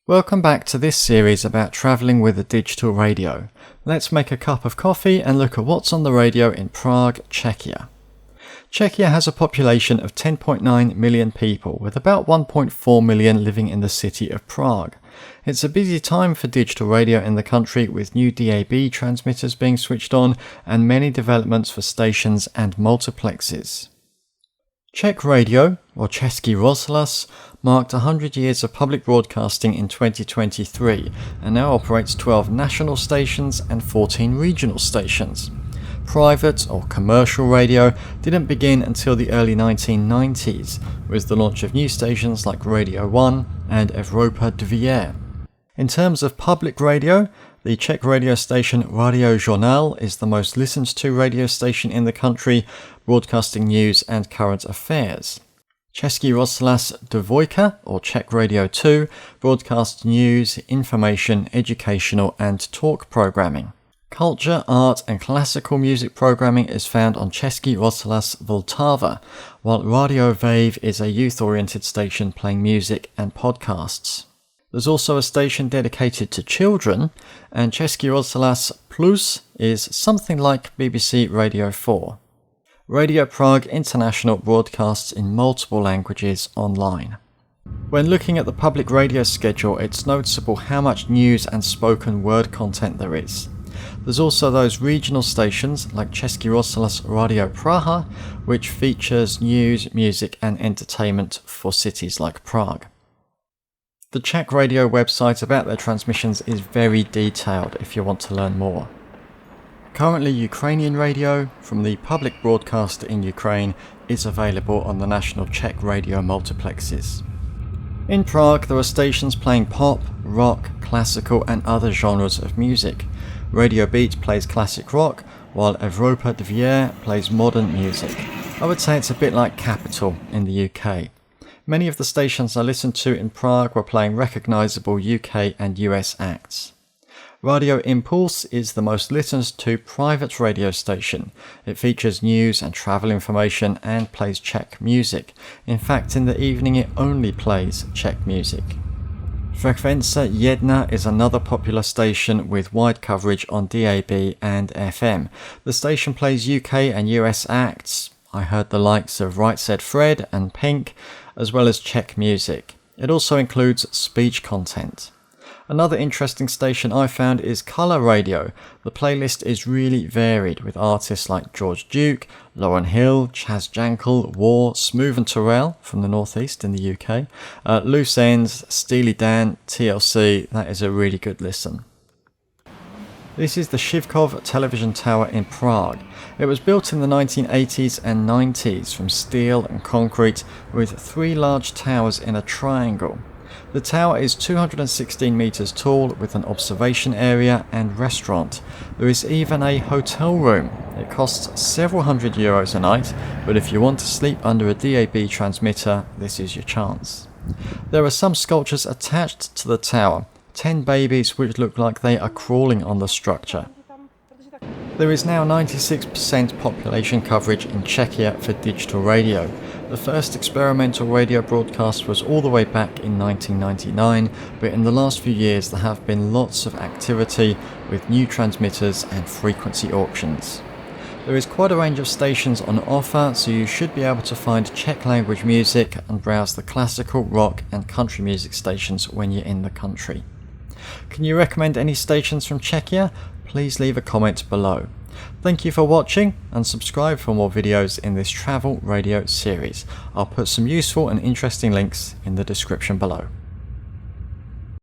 Welcome back to this series about travelling with a digital radio. Let's make a cup of coffee and look at what's on the radio in Prague, Czechia. Czechia has a population of 10.9 million people, with about 1.4 million living in the city of Prague. It's a busy time for digital radio in the country, with new DAB transmitters being switched on and many developments for stations and multiplexes. Czech radio, or Český rozhlas, marked 100 years of public broadcasting in 2023 and now operates 12 national stations and 14 regional stations. Private or commercial radio didn't begin until the early 1990s, with the launch of new stations like Radio 1 and Evropa 2. In terms of public radio, the Czech radio station Radio Journal is the most listened to radio station in the country, broadcasting news and current affairs. Český rozhlas 2, or Czech Radio 2, broadcasts news, information, educational and talk programming. Culture, art and classical music programming is found on Český rozhlas Vltava, while Radio Wave is a youth-oriented station playing music and podcasts. There's also a station dedicated to children, and Český rozhlas Plus is something like BBC Radio 4. Radio Prague International broadcasts in multiple languages online. When looking at the public radio schedule, it's noticeable how much news and spoken word content there is. There's also those regional stations like Český rozhlas Radio Praha, which features news, music and entertainment for cities like Prague. The Czech radio website about their transmissions is very detailed if you want to learn more. Currently, Ukrainian radio from the public broadcaster in Ukraine is available on the national Czech radio multiplexes. In Prague, there are stations playing pop, rock, classical and other genres of music. Radio Beat plays classic rock, while Evropa 2 plays modern music. I would say it's a bit like Capital in the UK. Many of the stations I listened to in Prague were playing recognisable UK and US acts. Radio Impulse is the most listened to private radio station. It features news and travel information and plays Czech music. In fact, in the evening it only plays Czech music. Frekvence 1 is another popular station with wide coverage on DAB and FM. The station plays UK and US acts. I heard the likes of Right Said Fred and Pink, as well as Czech music. It also includes speech content. Another interesting station I found is Colour Radio. The playlist is really varied, with artists like George Duke, Lauryn Hill, Chaz Jankel, War, Smooth and Terrell from the northeast in the UK, Loose Ends, Steely Dan, TLC. That is a really good listen. This is the Šivkov television tower in Prague. It was built in the 1980s and 90s from steel and concrete, with 3 large towers in a triangle. The tower is 216 metres tall, with an observation area and restaurant. There is even a hotel room. It costs several €100 a night, but if you want to sleep under a DAB transmitter, this is your chance. There are some sculptures attached to the tower, 10 babies which look like they are crawling on the structure. There is now 96% population coverage in Czechia for digital radio. The first experimental radio broadcast was all the way back in 1999, but in the last few years there have been lots of activity with new transmitters and frequency auctions. There is quite a range of stations on offer, so you should be able to find Czech language music and browse the classical, rock and country music stations when you're in the country. Can you recommend any stations from Czechia? Please leave a comment below. Thank you for watching, and subscribe for more videos in this travel radio series. I'll put some useful and interesting links in the description below.